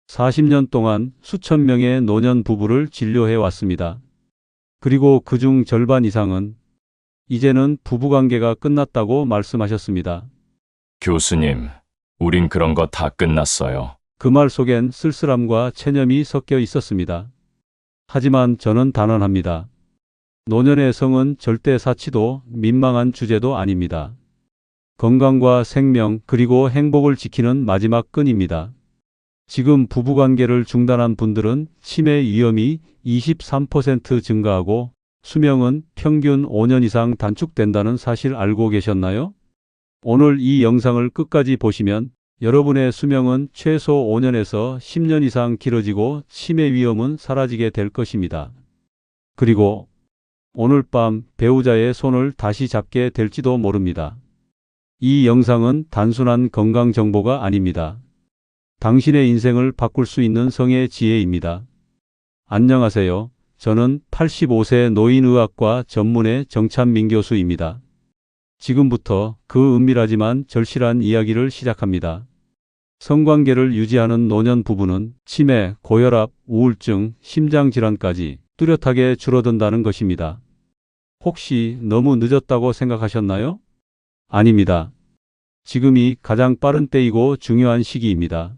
40년 동안 수천 명의 노년 부부를 진료해 왔습니다. 그리고 그중 절반 이상은 이제는 부부관계가 끝났다고 말씀하셨습니다. 교수님, 우린 그런 거 다 끝났어요. 그 말 속엔 쓸쓸함과 체념이 섞여 있었습니다. 하지만 저는 단언합니다. 노년의 성은 절대 사치도 민망한 주제도 아닙니다. 건강과 생명 그리고 행복을 지키는 마지막 끈입니다. 지금 부부관계를 중단한 분들은 치매 위험이 23% 증가하고 수명은 평균 5년 이상 단축된다는 사실 알고 계셨나요? 오늘 이 영상을 끝까지 보시면 여러분의 수명은 최소 5년에서 10년 이상 길어지고 치매 위험은 사라지게 될 것입니다. 그리고 오늘 밤 배우자의 손을 다시 잡게 될지도 모릅니다. 이 영상은 단순한 건강 정보가 아닙니다. 당신의 인생을 바꿀 수 있는 성의 지혜입니다. 안녕하세요. 저는 85세 노인의학과 전문의 정찬민 교수입니다. 지금부터 그 은밀하지만 절실한 이야기를 시작합니다. 성관계를 유지하는 노년 부부는 치매, 고혈압, 우울증, 심장질환까지 뚜렷하게 줄어든다는 것입니다. 혹시 너무 늦었다고 생각하셨나요? 아닙니다. 지금이 가장 빠른 때이고 중요한 시기입니다.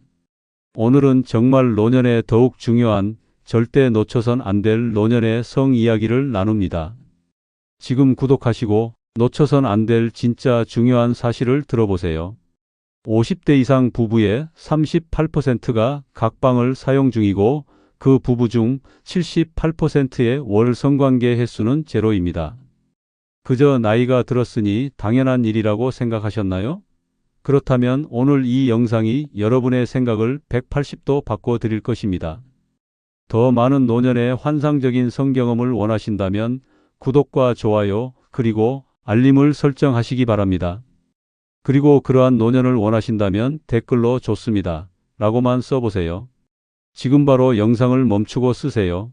오늘은 정말 노년에 더욱 중요한 절대 놓쳐선 안 될 노년의 성 이야기를 나눕니다. 지금 구독하시고 놓쳐선 안 될 진짜 중요한 사실을 들어보세요. 50대 이상 부부의 38%가 각방을 사용 중이고 그 부부 중 78%의 월 성관계 횟수는 제로입니다. 그저 나이가 들었으니 당연한 일이라고 생각하셨나요? 그렇다면 오늘 이 영상이 여러분의 생각을 180도 바꿔드릴 것입니다. 더 많은 노년의 환상적인 성경험을 원하신다면 구독과 좋아요 그리고 알림을 설정하시기 바랍니다. 그리고 그러한 노년을 원하신다면 댓글로 좋습니다. 라고만 써보세요. 지금 바로 영상을 멈추고 쓰세요.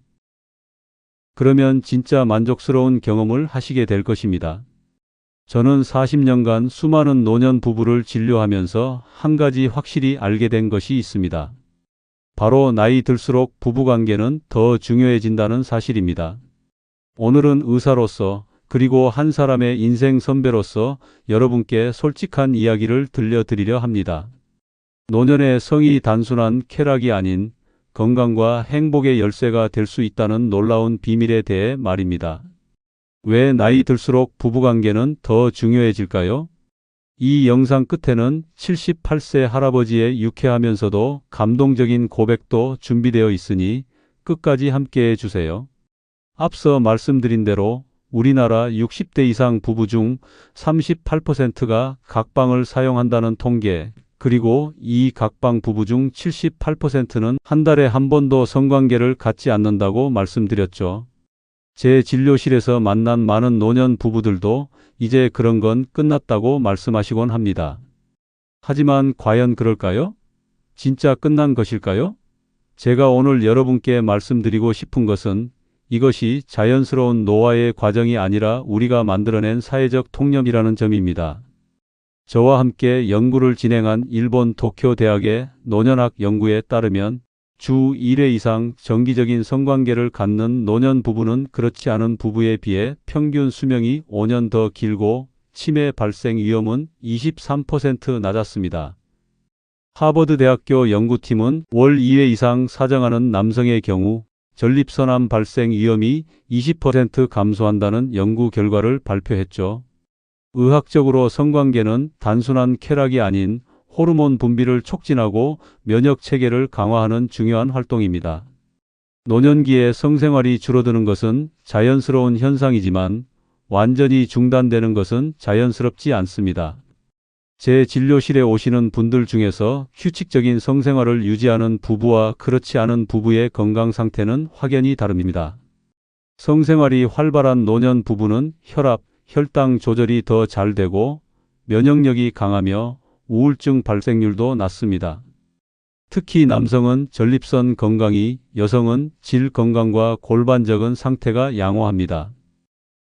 그러면 진짜 만족스러운 경험을 하시게 될 것입니다. 저는 40년간 수많은 노년 부부를 진료하면서 한 가지 확실히 알게 된 것이 있습니다. 바로 나이 들수록 부부관계는 더 중요해진다는 사실입니다. 오늘은 의사로서 그리고 한 사람의 인생 선배로서 여러분께 솔직한 이야기를 들려드리려 합니다. 노년의 성이 단순한 쾌락이 아닌 건강과 행복의 열쇠가 될 수 있다는 놀라운 비밀에 대해 말입니다. 왜 나이 들수록 부부관계는 더 중요해질까요? 이 영상 끝에는 78세 할아버지의 유쾌하면서도 감동적인 고백도 준비되어 있으니 끝까지 함께 해주세요. 앞서 말씀드린 대로 우리나라 60대 이상 부부 중 38%가 각방을 사용한다는 통계, 그리고 이 각방 부부 중 78%는 한 달에 한 번도 성관계를 갖지 않는다고 말씀드렸죠. 제 진료실에서 만난 많은 노년 부부들도 이제 그런 건 끝났다고 말씀하시곤 합니다. 하지만 과연 그럴까요? 진짜 끝난 것일까요? 제가 오늘 여러분께 말씀드리고 싶은 것은 이것이 자연스러운 노화의 과정이 아니라 우리가 만들어낸 사회적 통념이라는 점입니다. 저와 함께 연구를 진행한 일본 도쿄 대학의 노년학 연구에 따르면 주 1회 이상 정기적인 성관계를 갖는 노년 부부는 그렇지 않은 부부에 비해 평균 수명이 5년 더 길고 치매 발생 위험은 23% 낮았습니다. 하버드 대학교 연구팀은 월 2회 이상 사정하는 남성의 경우 전립선암 발생 위험이 20% 감소한다는 연구 결과를 발표했죠. 의학적으로 성관계는 단순한 쾌락이 아닌 호르몬 분비를 촉진하고 면역 체계를 강화하는 중요한 활동입니다. 노년기에 성생활이 줄어드는 것은 자연스러운 현상이지만 완전히 중단되는 것은 자연스럽지 않습니다. 제 진료실에 오시는 분들 중에서 규칙적인 성생활을 유지하는 부부와 그렇지 않은 부부의 건강 상태는 확연히 다릅니다. 성생활이 활발한 노년 부부는 혈압, 혈당 조절이 더 잘 되고 면역력이 강하며 우울증 발생률도 낮습니다. 특히 남성은 전립선 건강이, 여성은 질 건강과 골반적인 상태가 양호합니다.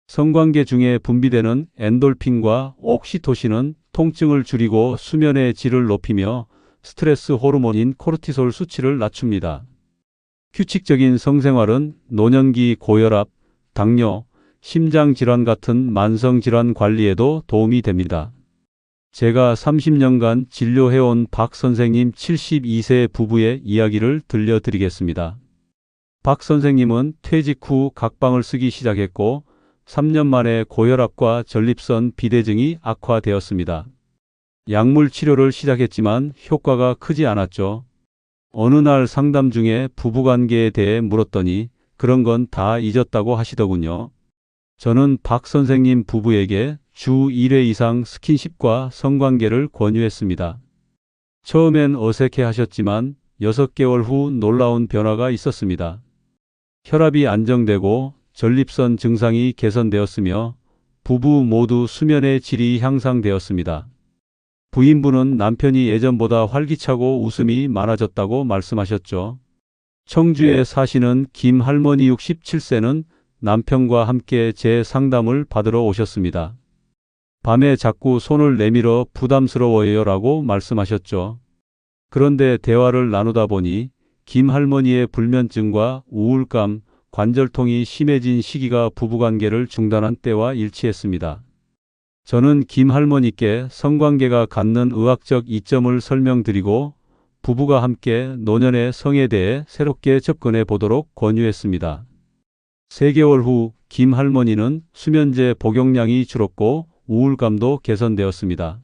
성관계 중에 분비되는 엔돌핀과 옥시토신은 통증을 줄이고 수면의 질을 높이며 스트레스 호르몬인 코르티솔 수치를 낮춥니다. 규칙적인 성생활은 노년기 고혈압, 당뇨, 심장질환 같은 만성질환 관리에도 도움이 됩니다. 제가 30년간 진료해온 박 선생님 72세 부부의 이야기를 들려드리겠습니다. 박 선생님은 퇴직 후 각방을 쓰기 시작했고 3년 만에 고혈압과 전립선 비대증이 악화되었습니다. 약물 치료를 시작했지만 효과가 크지 않았죠. 어느 날 상담 중에 부부관계에 대해 물었더니 그런 건 다 잊었다고 하시더군요. 저는 박 선생님 부부에게 주 1회 이상 스킨십과 성관계를 권유했습니다. 처음엔 어색해 하셨지만 6개월 후 놀라운 변화가 있었습니다. 혈압이 안정되고 전립선 증상이 개선되었으며 부부 모두 수면의 질이 향상되었습니다. 부인분은 남편이 예전보다 활기차고 웃음이 많아졌다고 말씀하셨죠. 청주에 사시는 김 할머니 67세는 남편과 함께 제 상담을 받으러 오셨습니다. 밤에 자꾸 손을 내밀어 부담스러워요 라고 말씀하셨죠. 그런데 대화를 나누다 보니 김 할머니의 불면증과 우울감, 관절통이 심해진 시기가 부부관계를 중단한 때와 일치했습니다. 저는 김 할머니께 성관계가 갖는 의학적 이점을 설명드리고 부부가 함께 노년의 성에 대해 새롭게 접근해 보도록 권유했습니다. 3개월 후 김 할머니는 수면제 복용량이 줄었고 우울감도 개선되었습니다.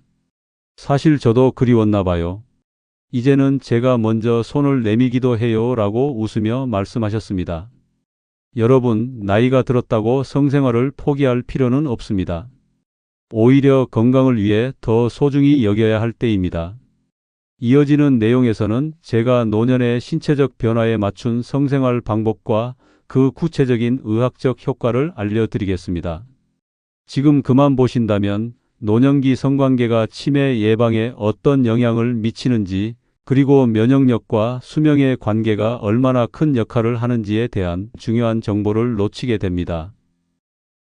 사실 저도 그리웠나 봐요. 이제는 제가 먼저 손을 내밀기도 해요 라고 웃으며 말씀하셨습니다. 여러분, 나이가 들었다고 성생활을 포기할 필요는 없습니다. 오히려 건강을 위해 더 소중히 여겨야 할 때입니다. 이어지는 내용에서는 제가 노년의 신체적 변화에 맞춘 성생활 방법과 그 구체적인 의학적 효과를 알려드리겠습니다. 지금 그만 보신다면 노년기 성관계가 치매 예방에 어떤 영향을 미치는지, 그리고 면역력과 수명의 관계가 얼마나 큰 역할을 하는지에 대한 중요한 정보를 놓치게 됩니다.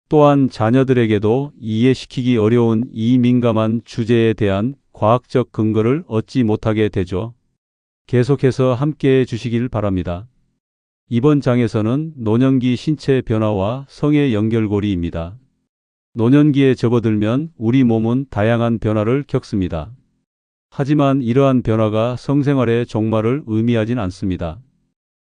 또한 자녀들에게도 이해시키기 어려운 이 민감한 주제에 대한 과학적 근거를 얻지 못하게 되죠. 계속해서 함께해 주시길 바랍니다. 이번 장에서는 노년기 신체 변화와 성의 연결고리입니다. 노년기에 접어들면 우리 몸은 다양한 변화를 겪습니다. 하지만 이러한 변화가 성생활의 종말을 의미하진 않습니다.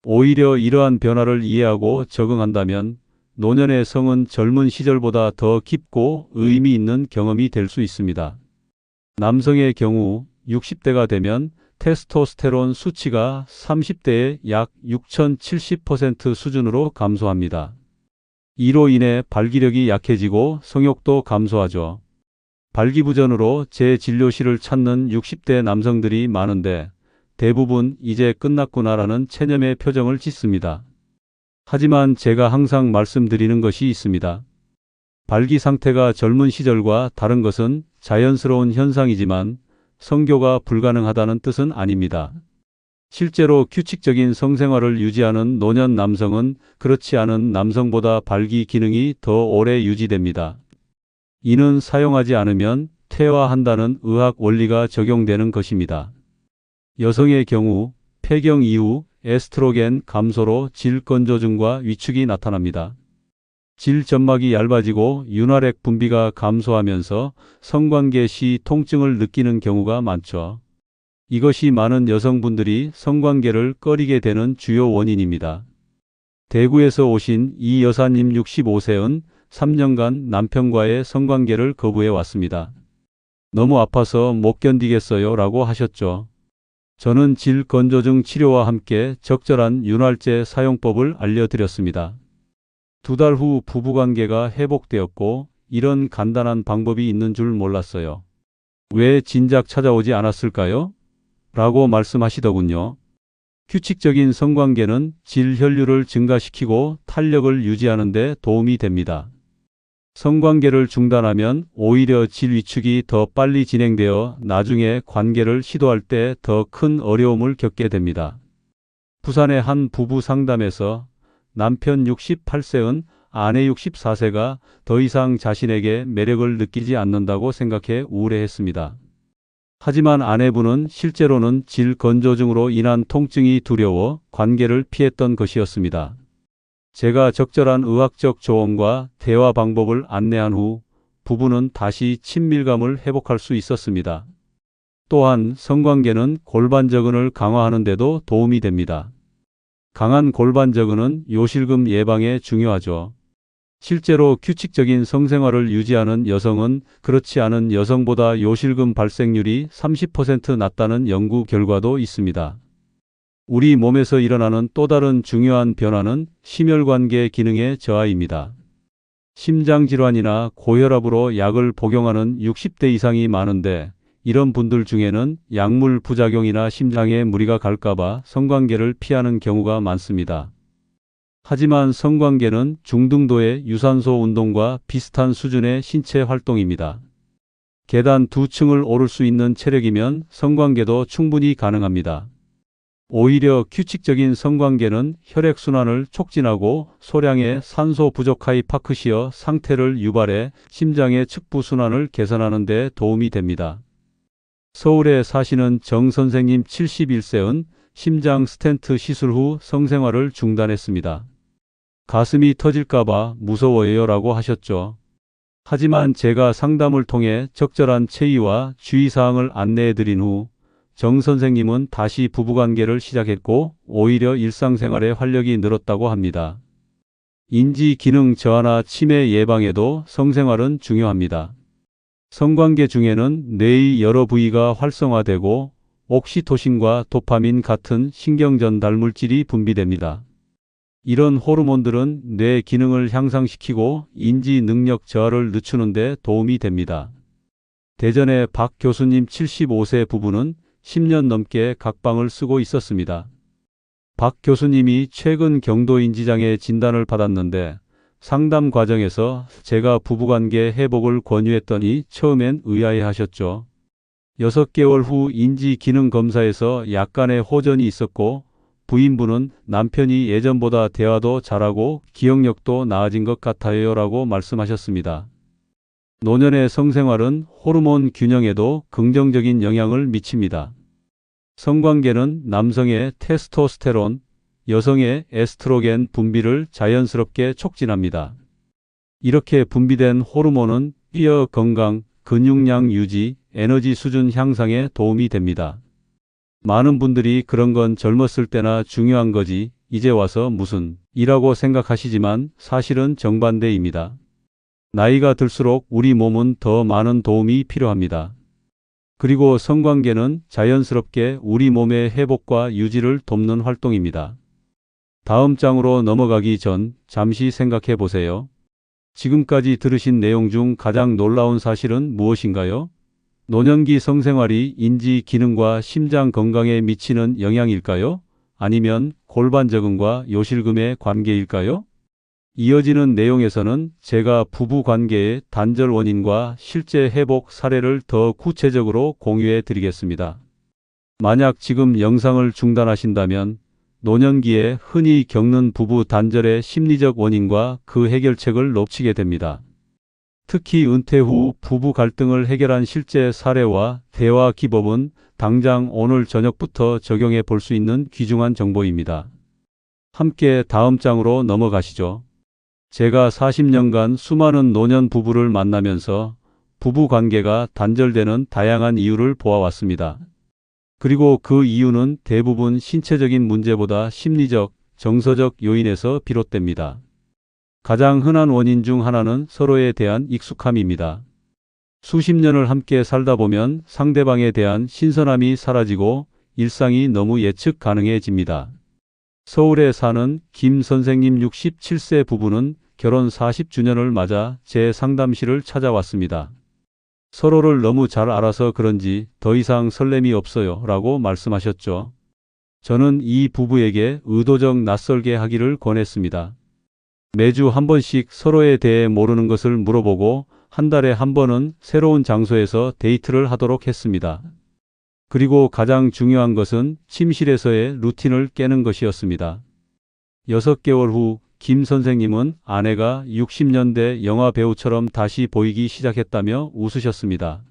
오히려 이러한 변화를 이해하고 적응한다면 노년의 성은 젊은 시절보다 더 깊고 의미 있는 경험이 될 수 있습니다. 남성의 경우 60대가 되면 테스토스테론 수치가 30대의 약 6070% 수준으로 감소합니다. 이로 인해 발기력이 약해지고 성욕도 감소하죠. 발기부전으로 제 진료실을 찾는 60대 남성들이 많은데 대부분 이제 끝났구나라는 체념의 표정을 짓습니다. 하지만 제가 항상 말씀드리는 것이 있습니다. 발기 상태가 젊은 시절과 다른 것은 자연스러운 현상이지만 성교가 불가능하다는 뜻은 아닙니다. 실제로 규칙적인 성생활을 유지하는 노년 남성은 그렇지 않은 남성보다 발기 기능이 더 오래 유지됩니다. 이는 사용하지 않으면 퇴화한다는 의학 원리가 적용되는 것입니다. 여성의 경우 폐경 이후 에스트로겐 감소로 질 건조증과 위축이 나타납니다. 질 점막이 얇아지고 윤활액 분비가 감소하면서 성관계 시 통증을 느끼는 경우가 많죠. 이것이 많은 여성분들이 성관계를 꺼리게 되는 주요 원인입니다. 대구에서 오신 이 여사님 65세은 3년간 남편과의 성관계를 거부해 왔습니다. 너무 아파서 못 견디겠어요 라고 하셨죠. 저는 질 건조증 치료와 함께 적절한 윤활제 사용법을 알려드렸습니다. 2달 후 부부관계가 회복되었고 이런 간단한 방법이 있는 줄 몰랐어요. 왜 진작 찾아오지 않았을까요? 라고 말씀하시더군요. 규칙적인 성관계는 질 혈류를 증가시키고 탄력을 유지하는 데 도움이 됩니다. 성관계를 중단하면 오히려 질 위축이 더 빨리 진행되어 나중에 관계를 시도할 때 더 큰 어려움을 겪게 됩니다. 부산의 한 부부 상담에서 남편 68세은 아내 64세가 더 이상 자신에게 매력을 느끼지 않는다고 생각해 우울해했습니다. 하지만 아내분은 실제로는 질건조증으로 인한 통증이 두려워 관계를 피했던 것이었습니다. 제가 적절한 의학적 조언과 대화 방법을 안내한 후 부부는 다시 친밀감을 회복할 수 있었습니다. 또한 성관계는 골반저근을 강화하는 데도 도움이 됩니다. 강한 골반저근은 요실금 예방에 중요하죠. 실제로 규칙적인 성생활을 유지하는 여성은 그렇지 않은 여성보다 요실금 발생률이 30% 낮다는 연구 결과도 있습니다. 우리 몸에서 일어나는 또 다른 중요한 변화는 심혈관계 기능의 저하입니다. 심장질환이나 고혈압으로 약을 복용하는 60대 이상이 많은데 이런 분들 중에는 약물 부작용이나 심장에 무리가 갈까봐 성관계를 피하는 경우가 많습니다. 하지만 성관계는 중등도의 유산소 운동과 비슷한 수준의 신체 활동입니다. 계단 2층을 오를 수 있는 체력이면 성관계도 충분히 가능합니다. 오히려 규칙적인 성관계는 혈액순환을 촉진하고 소량의 산소 부족 하이파크시어 상태를 유발해 심장의 측부 순환을 개선하는 데 도움이 됩니다. 서울에 사시는 정 선생님 71세은 심장 스텐트 시술 후 성생활을 중단했습니다. 가슴이 터질까봐 무서워요 라고 하셨죠. 하지만 제가 상담을 통해 적절한 체위와 주의사항을 안내해드린 후 정 선생님은 다시 부부관계를 시작했고 오히려 일상생활에 활력이 늘었다고 합니다. 인지 기능 저하나 치매 예방에도 성생활은 중요합니다. 성관계 중에는 뇌의 여러 부위가 활성화되고 옥시토신과 도파민 같은 신경전달 물질이 분비됩니다. 이런 호르몬들은 뇌 기능을 향상시키고 인지 능력 저하를 늦추는 데 도움이 됩니다. 대전의 박 교수님 75세 부부는 10년 넘게 각방을 쓰고 있었습니다. 박 교수님이 최근 경도인지장애 진단을 받았는데 상담 과정에서 제가 부부관계 회복을 권유했더니 처음엔 의아해하셨죠. 6개월 후 인지기능검사에서 약간의 호전이 있었고 부인분은 남편이 예전보다 대화도 잘하고 기억력도 나아진 것 같아요 라고 말씀하셨습니다. 노년의 성생활은 호르몬 균형에도 긍정적인 영향을 미칩니다. 성관계는 남성의 테스토스테론, 여성의 에스트로겐 분비를 자연스럽게 촉진합니다. 이렇게 분비된 호르몬은 뼈 건강, 근육량 유지, 에너지 수준 향상에 도움이 됩니다. 많은 분들이 그런 건 젊었을 때나 중요한 거지 이제 와서 무슨 이라고 생각하시지만 사실은 정반대입니다. 나이가 들수록 우리 몸은 더 많은 도움이 필요합니다. 그리고 성관계는 자연스럽게 우리 몸의 회복과 유지를 돕는 활동입니다. 다음 장으로 넘어가기 전 잠시 생각해 보세요. 지금까지 들으신 내용 중 가장 놀라운 사실은 무엇인가요? 노년기 성생활이 인지 기능과 심장 건강에 미치는 영향일까요? 아니면 골반저근과 요실금의 관계일까요? 이어지는 내용에서는 제가 부부 관계의 단절 원인과 실제 회복 사례를 더 구체적으로 공유해 드리겠습니다. 만약 지금 영상을 중단하신다면 노년기에 흔히 겪는 부부 단절의 심리적 원인과 그 해결책을 놓치게 됩니다. 특히 은퇴 후 부부 갈등을 해결한 실제 사례와 대화 기법은 당장 오늘 저녁부터 적용해 볼 수 있는 귀중한 정보입니다. 함께 다음 장으로 넘어가시죠. 제가 40년간 수많은 노년 부부를 만나면서 부부 관계가 단절되는 다양한 이유를 보아왔습니다. 그리고 그 이유는 대부분 신체적인 문제보다 심리적, 정서적 요인에서 비롯됩니다. 가장 흔한 원인 중 하나는 서로에 대한 익숙함입니다. 수십 년을 함께 살다 보면 상대방에 대한 신선함이 사라지고 일상이 너무 예측 가능해집니다. 서울에 사는 김 선생님 67세 부부는 결혼 40주년을 맞아 제 상담실을 찾아왔습니다. 서로를 너무 잘 알아서 그런지 더 이상 설렘이 없어요 라고 말씀하셨죠. 저는 이 부부에게 의도적 낯설게 하기를 권했습니다. 매주 한 번씩 서로에 대해 모르는 것을 물어보고 한 달에 한 번은 새로운 장소에서 데이트를 하도록 했습니다. 그리고 가장 중요한 것은 침실에서의 루틴을 깨는 것이었습니다. 6개월 후 김 선생님은 아내가 60년대 영화 배우처럼 다시 보이기 시작했다며 웃으셨습니다.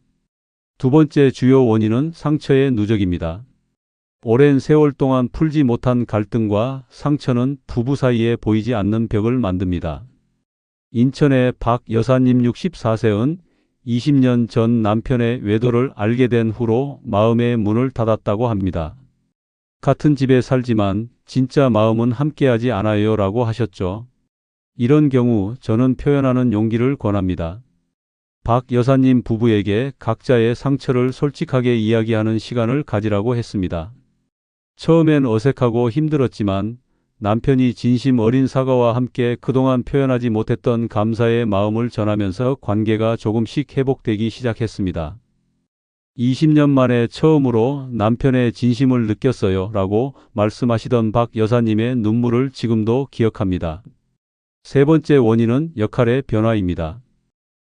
두 번째 주요 원인은 상처의 누적입니다. 오랜 세월 동안 풀지 못한 갈등과 상처는 부부 사이에 보이지 않는 벽을 만듭니다. 인천의 박 여사님 64세은 20년 전 남편의 외도를 알게 된 후로 마음의 문을 닫았다고 합니다. 같은 집에 살지만 진짜 마음은 함께하지 않아요 라고 하셨죠. 이런 경우 저는 표현하는 용기를 권합니다. 박 여사님 부부에게 각자의 상처를 솔직하게 이야기하는 시간을 가지라고 했습니다. 처음엔 어색하고 힘들었지만 남편이 진심 어린 사과와 함께 그동안 표현하지 못했던 감사의 마음을 전하면서 관계가 조금씩 회복되기 시작했습니다. 20년 만에 처음으로 남편의 진심을 느꼈어요 라고 말씀하시던 박 여사님의 눈물을 지금도 기억합니다. 세 번째 원인은 역할의 변화입니다.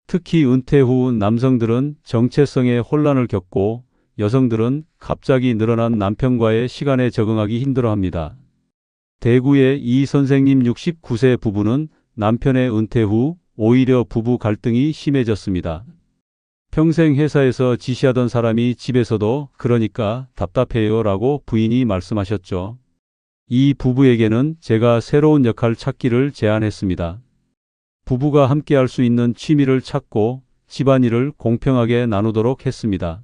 특히 은퇴 후 남성들은 정체성의 혼란을 겪고 여성들은 갑자기 늘어난 남편과의 시간에 적응하기 힘들어합니다. 대구의 이 선생님 69세 부부는 남편의 은퇴 후 오히려 부부 갈등이 심해졌습니다. 평생 회사에서 지시하던 사람이 집에서도 그러니까 답답해요 라고 부인이 말씀하셨죠. 이 부부에게는 제가 새로운 역할 찾기를 제안했습니다. 부부가 함께 할 수 있는 취미를 찾고 집안일을 공평하게 나누도록 했습니다.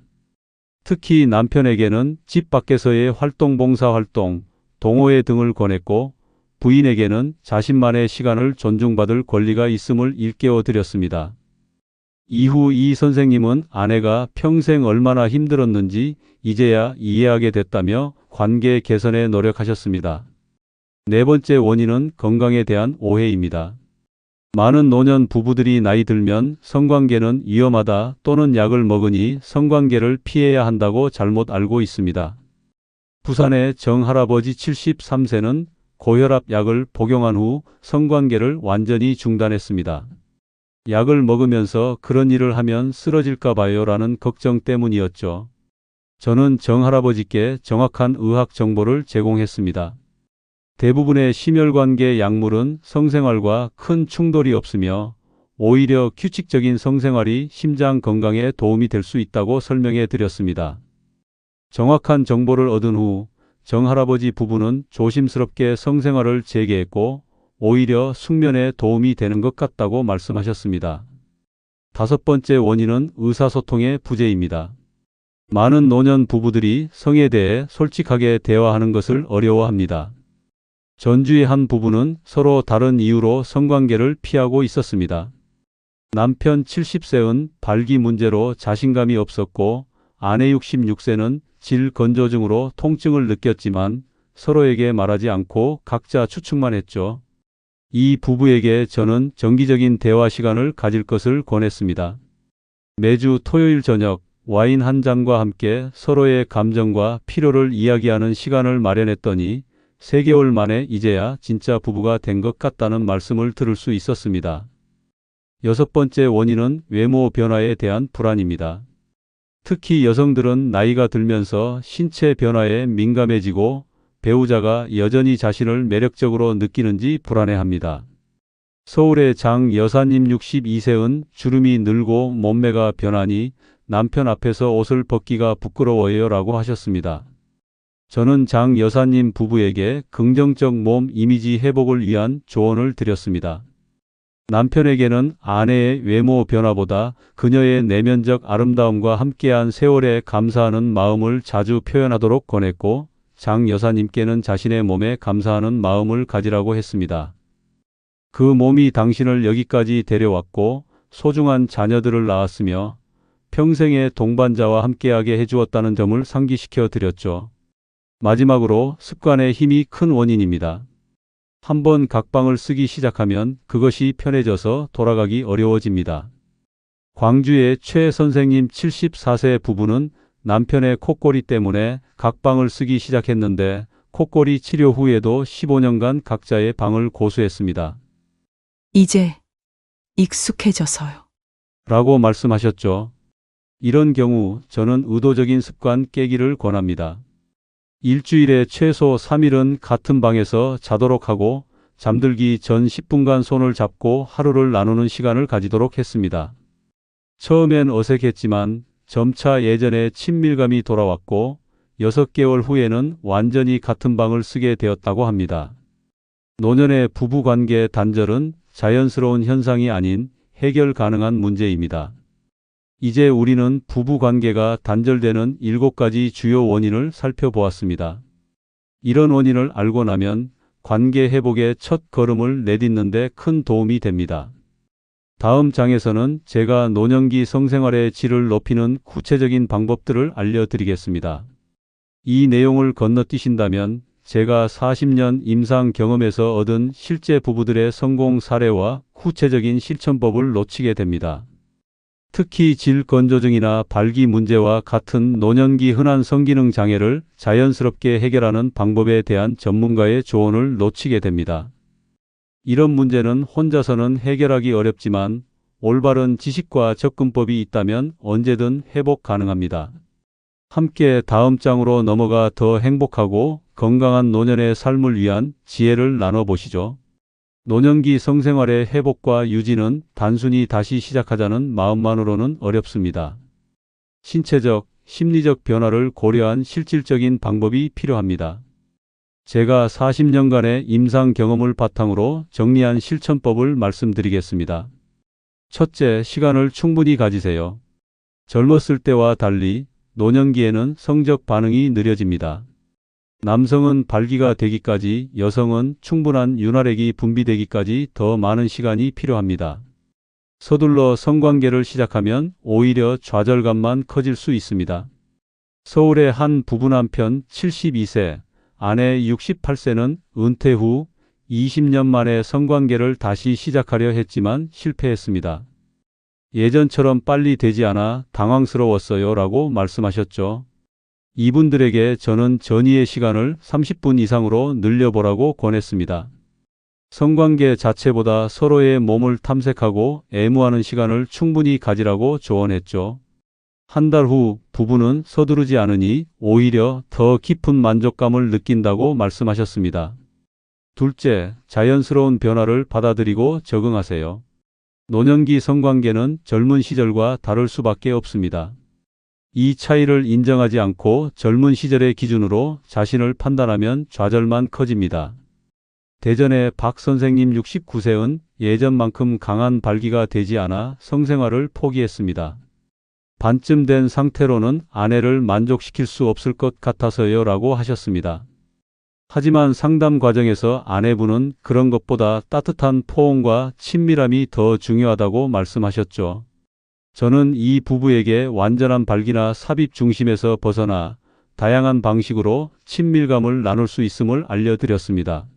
특히 남편에게는 집 밖에서의 활동, 봉사활동, 동호회 등을 권했고 부인에게는 자신만의 시간을 존중받을 권리가 있음을 일깨워 드렸습니다. 이후 이 선생님은 아내가 평생 얼마나 힘들었는지 이제야 이해하게 됐다며 관계 개선에 노력하셨습니다. 네 번째 원인은 건강에 대한 오해입니다. 많은 노년 부부들이 나이 들면 성관계는 위험하다 또는 약을 먹으니 성관계를 피해야 한다고 잘못 알고 있습니다. 부산의 정할아버지 73세는 고혈압 약을 복용한 후 성관계를 완전히 중단했습니다. 약을 먹으면서 그런 일을 하면 쓰러질까 봐요 라는 걱정 때문이었죠. 저는 정할아버지께 정확한 의학 정보를 제공했습니다. 대부분의 심혈관계 약물은 성생활과 큰 충돌이 없으며 오히려 규칙적인 성생활이 심장 건강에 도움이 될 수 있다고 설명해 드렸습니다. 정확한 정보를 얻은 후 정할아버지 부부는 조심스럽게 성생활을 재개했고 오히려 숙면에 도움이 되는 것 같다고 말씀하셨습니다. 다섯 번째 원인은 의사소통의 부재입니다. 많은 노년 부부들이 성에 대해 솔직하게 대화하는 것을 어려워합니다. 전주의 한 부부는 서로 다른 이유로 성관계를 피하고 있었습니다. 남편 70세는 발기 문제로 자신감이 없었고 아내 66세는 질건조증으로 통증을 느꼈지만 서로에게 말하지 않고 각자 추측만 했죠. 이 부부에게 저는 정기적인 대화 시간을 가질 것을 권했습니다. 매주 토요일 저녁 와인 한 잔과 함께 서로의 감정과 필요를 이야기하는 시간을 마련했더니 3개월 만에 이제야 진짜 부부가 된 것 같다는 말씀을 들을 수 있었습니다. 여섯 번째 원인은 외모 변화에 대한 불안입니다. 특히 여성들은 나이가 들면서 신체 변화에 민감해지고 배우자가 여전히 자신을 매력적으로 느끼는지 불안해합니다. 서울의 장 여사님 62세은 주름이 늘고 몸매가 변하니 남편 앞에서 옷을 벗기가 부끄러워요 라고 하셨습니다. 저는 장 여사님 부부에게 긍정적 몸 이미지 회복을 위한 조언을 드렸습니다. 남편에게는 아내의 외모 변화보다 그녀의 내면적 아름다움과 함께한 세월에 감사하는 마음을 자주 표현하도록 권했고 장 여사님께는 자신의 몸에 감사하는 마음을 가지라고 했습니다. 그 몸이 당신을 여기까지 데려왔고 소중한 자녀들을 낳았으며 평생의 동반자와 함께하게 해주었다는 점을 상기시켜 드렸죠. 마지막으로 습관의 힘이 큰 원인입니다. 한번 각방을 쓰기 시작하면 그것이 편해져서 돌아가기 어려워집니다. 광주의 최 선생님 74세 부부는 남편의 콧골이 때문에 각방을 쓰기 시작했는데 콧골이 치료 후에도 15년간 각자의 방을 고수했습니다. 이제 익숙해져서요. 라고 말씀하셨죠. 이런 경우 저는 의도적인 습관 깨기를 권합니다. 일주일에 최소 3일은 같은 방에서 자도록 하고 잠들기 전 10분간 손을 잡고 하루를 나누는 시간을 가지도록 했습니다. 처음엔 어색했지만 점차 예전의 친밀감이 돌아왔고 6개월 후에는 완전히 같은 방을 쓰게 되었다고 합니다. 노년의 부부관계 단절은 자연스러운 현상이 아닌 해결 가능한 문제입니다. 이제 우리는 부부관계가 단절되는 7가지 주요 원인을 살펴보았습니다. 이런 원인을 알고 나면 관계 회복의 첫 걸음을 내딛는 데 큰 도움이 됩니다. 다음 장에서는 제가 노년기 성생활의 질을 높이는 구체적인 방법들을 알려드리겠습니다. 이 내용을 건너뛰신다면 제가 40년 임상 경험에서 얻은 실제 부부들의 성공 사례와 구체적인 실천법을 놓치게 됩니다. 특히 질 건조증이나 발기 문제와 같은 노년기 흔한 성기능 장애를 자연스럽게 해결하는 방법에 대한 전문가의 조언을 놓치게 됩니다. 이런 문제는 혼자서는 해결하기 어렵지만 올바른 지식과 접근법이 있다면 언제든 회복 가능합니다. 함께 다음 장으로 넘어가 더 행복하고 건강한 노년의 삶을 위한 지혜를 나눠보시죠. 노년기 성생활의 회복과 유지는 단순히 다시 시작하자는 마음만으로는 어렵습니다. 신체적, 심리적 변화를 고려한 실질적인 방법이 필요합니다. 제가 40년간의 임상 경험을 바탕으로 정리한 실천법을 말씀드리겠습니다. 첫째, 시간을 충분히 가지세요. 젊었을 때와 달리 노년기에는 성적 반응이 느려집니다. 남성은 발기가 되기까지, 여성은 충분한 윤활액이 분비되기까지 더 많은 시간이 필요합니다. 서둘러 성관계를 시작하면 오히려 좌절감만 커질 수 있습니다. 서울의 한 부부 남편 72세, 아내 68세는 은퇴 후 20년 만에 성관계를 다시 시작하려 했지만 실패했습니다. 예전처럼 빨리 되지 않아 당황스러웠어요 라고 말씀하셨죠. 이분들에게 저는 전이의 시간을 30분 이상으로 늘려보라고 권했습니다. 성관계 자체보다 서로의 몸을 탐색하고 애무하는 시간을 충분히 가지라고 조언했죠. 한 달 후 부부는 서두르지 않으니 오히려 더 깊은 만족감을 느낀다고 말씀하셨습니다. 둘째, 자연스러운 변화를 받아들이고 적응하세요. 노년기 성관계는 젊은 시절과 다를 수밖에 없습니다. 이 차이를 인정하지 않고 젊은 시절의 기준으로 자신을 판단하면 좌절만 커집니다. 대전의 박 선생님 69세는 예전만큼 강한 발기가 되지 않아 성생활을 포기했습니다. 반쯤 된 상태로는 아내를 만족시킬 수 없을 것 같아서요 라고 하셨습니다. 하지만 상담 과정에서 아내분은 그런 것보다 따뜻한 포옹과 친밀함이 더 중요하다고 말씀하셨죠. 저는 이 부부에게 완전한 발기나 삽입 중심에서 벗어나 다양한 방식으로 친밀감을 나눌 수 있음을 알려드렸습니다.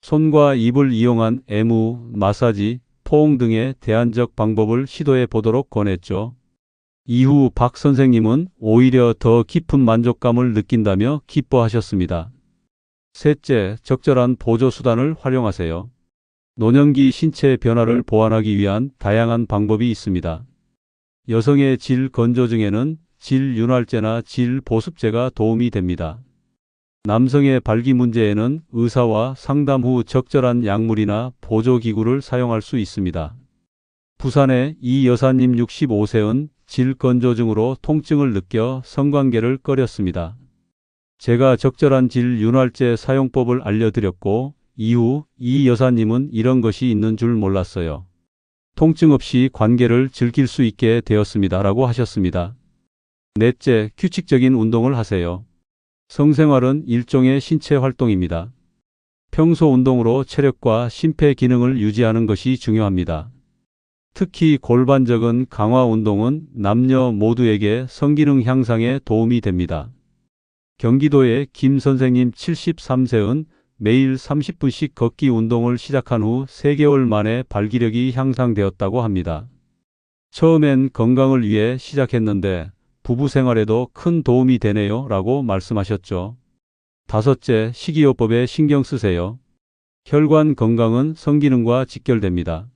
손과 입을 이용한 애무, 마사지, 포옹 등의 대안적 방법을 시도해 보도록 권했죠. 이후 박 선생님은 오히려 더 깊은 만족감을 느낀다며 기뻐하셨습니다. 셋째, 적절한 보조수단을 활용하세요. 노년기 신체 변화를 보완하기 위한 다양한 방법이 있습니다. 여성의 질 건조증에는 질 윤활제나 질 보습제가 도움이 됩니다. 남성의 발기 문제에는 의사와 상담 후 적절한 약물이나 보조기구를 사용할 수 있습니다. 부산의 이 여사님 65세는 질 건조증으로 통증을 느껴 성관계를 꺼렸습니다. 제가 적절한 질 윤활제 사용법을 알려드렸고 이후 이 여사님은 이런 것이 있는 줄 몰랐어요. 통증 없이 관계를 즐길 수 있게 되었습니다 라고 하셨습니다. 넷째, 규칙적인 운동을 하세요. 성생활은 일종의 신체 활동입니다. 평소 운동으로 체력과 심폐 기능을 유지하는 것이 중요합니다. 특히 골반적인 강화 운동은 남녀 모두에게 성기능 향상에 도움이 됩니다. 경기도의 김 선생님 73세는 매일 30분씩 걷기 운동을 시작한 후 3개월 만에 발기력이 향상되었다고 합니다. 처음엔 건강을 위해 시작했는데 부부 생활에도 큰 도움이 되네요 라고 말씀하셨죠. 다섯째, 식이요법에 신경 쓰세요. 혈관 건강은 성기능과 직결됩니다.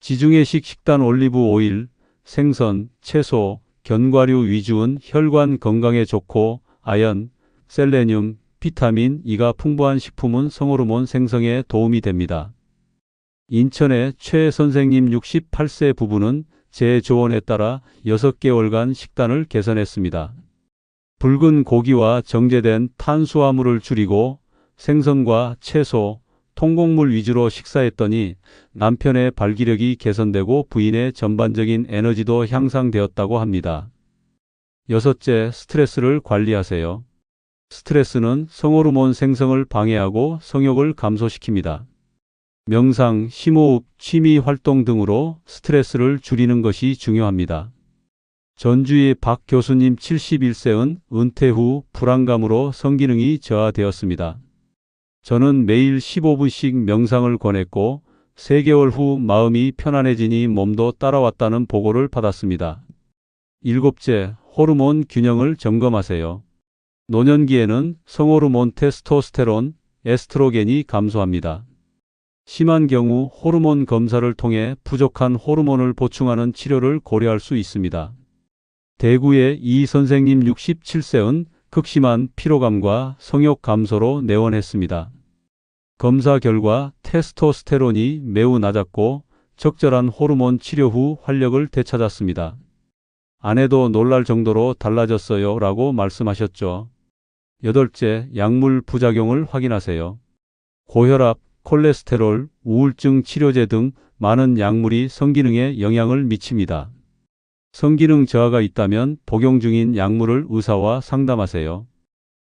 지중해식 식단 올리브 오일, 생선, 채소, 견과류 위주는 혈관 건강에 좋고 아연, 셀레늄, 비타민 E가 풍부한 식품은 성호르몬 생성에 도움이 됩니다. 인천의 최 선생님 68세 부부는 제 조언에 따라 6개월간 식단을 개선했습니다. 붉은 고기와 정제된 탄수화물을 줄이고 생선과 채소, 통곡물 위주로 식사했더니 남편의 발기력이 개선되고 부인의 전반적인 에너지도 향상되었다고 합니다. 여섯째, 스트레스를 관리하세요. 스트레스는 성호르몬 생성을 방해하고 성욕을 감소시킵니다. 명상, 심호흡, 취미 활동 등으로 스트레스를 줄이는 것이 중요합니다. 전주의 박 교수님 71세은 은퇴 후 불안감으로 성기능이 저하되었습니다. 저는 매일 15분씩 명상을 권했고 3개월 후 마음이 편안해지니 몸도 따라왔다는 보고를 받았습니다. 일곱째, 호르몬 균형을 점검하세요. 노년기에는 성호르몬 테스토스테론, 에스트로겐이 감소합니다. 심한 경우 호르몬 검사를 통해 부족한 호르몬을 보충하는 치료를 고려할 수 있습니다. 대구의 이 선생님 67세은 극심한 피로감과 성욕 감소로 내원했습니다. 검사 결과 테스토스테론이 매우 낮았고 적절한 호르몬 치료 후 활력을 되찾았습니다. 아내도 놀랄 정도로 달라졌어요 라고 말씀하셨죠. 여덟째, 약물 부작용을 확인하세요. 고혈압, 콜레스테롤, 우울증 치료제 등 많은 약물이 성기능에 영향을 미칩니다. 성기능 저하가 있다면 복용 중인 약물을 의사와 상담하세요.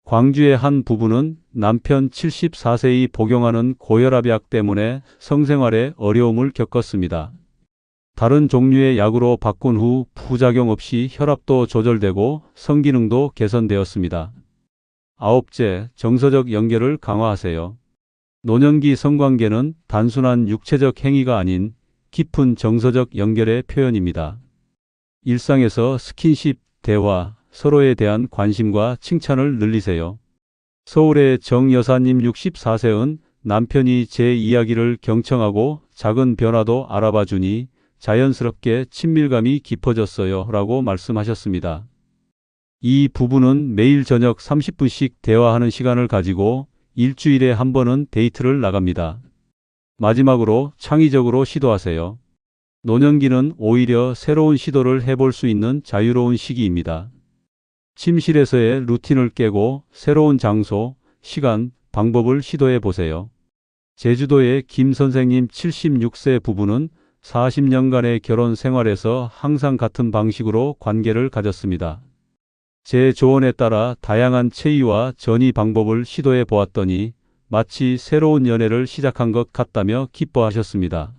광주의 한 부부는 남편 74세이 복용하는 고혈압약 때문에 성생활에 어려움을 겪었습니다. 다른 종류의 약으로 바꾼 후 부작용 없이 혈압도 조절되고 성기능도 개선되었습니다. 아홉째, 정서적 연결을 강화하세요. 노년기 성관계는 단순한 육체적 행위가 아닌 깊은 정서적 연결의 표현입니다. 일상에서 스킨십, 대화, 서로에 대한 관심과 칭찬을 늘리세요. 서울의 정 여사님 64세은 남편이 제 이야기를 경청하고 작은 변화도 알아봐 주니 자연스럽게 친밀감이 깊어졌어요 라고 말씀하셨습니다. 이 부부는 매일 저녁 30분씩 대화하는 시간을 가지고 일주일에 한 번은 데이트를 나갑니다. 마지막으로 창의적으로 시도하세요. 노년기는 오히려 새로운 시도를 해볼 수 있는 자유로운 시기입니다. 침실에서의 루틴을 깨고 새로운 장소, 시간, 방법을 시도해 보세요. 제주도의 김 선생님 76세 부부는 40년간의 결혼 생활에서 항상 같은 방식으로 관계를 가졌습니다. 제 조언에 따라 다양한 체위와 전이 방법을 시도해 보았더니 마치 새로운 연애를 시작한 것 같다며 기뻐하셨습니다.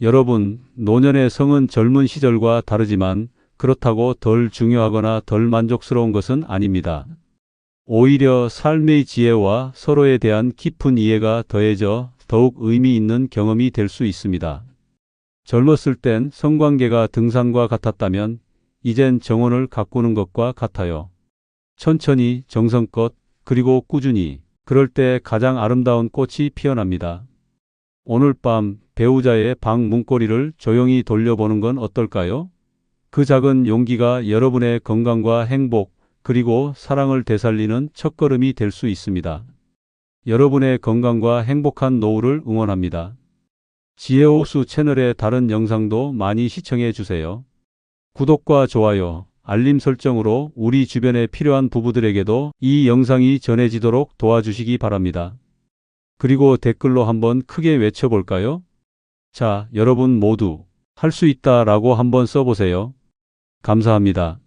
여러분, 노년의 성은 젊은 시절과 다르지만 그렇다고 덜 중요하거나 덜 만족스러운 것은 아닙니다. 오히려 삶의 지혜와 서로에 대한 깊은 이해가 더해져 더욱 의미 있는 경험이 될 수 있습니다. 젊었을 땐 성관계가 등산과 같았다면 이젠 정원을 가꾸는 것과 같아요. 천천히, 정성껏, 그리고 꾸준히. 그럴 때 가장 아름다운 꽃이 피어납니다. 오늘 밤 배우자의 방 문고리를 조용히 돌려보는 건 어떨까요? 그 작은 용기가 여러분의 건강과 행복, 그리고 사랑을 되살리는 첫걸음이 될 수 있습니다. 여러분의 건강과 행복한 노후를 응원합니다. 지혜호수 채널의 다른 영상도 많이 시청해 주세요. 구독과 좋아요, 알림 설정으로 우리 주변에 필요한 부부들에게도 이 영상이 전해지도록 도와주시기 바랍니다. 그리고 댓글로 한번 크게 외쳐볼까요? 자, 여러분 모두 할 수 있다 라고 한번 써보세요. 감사합니다.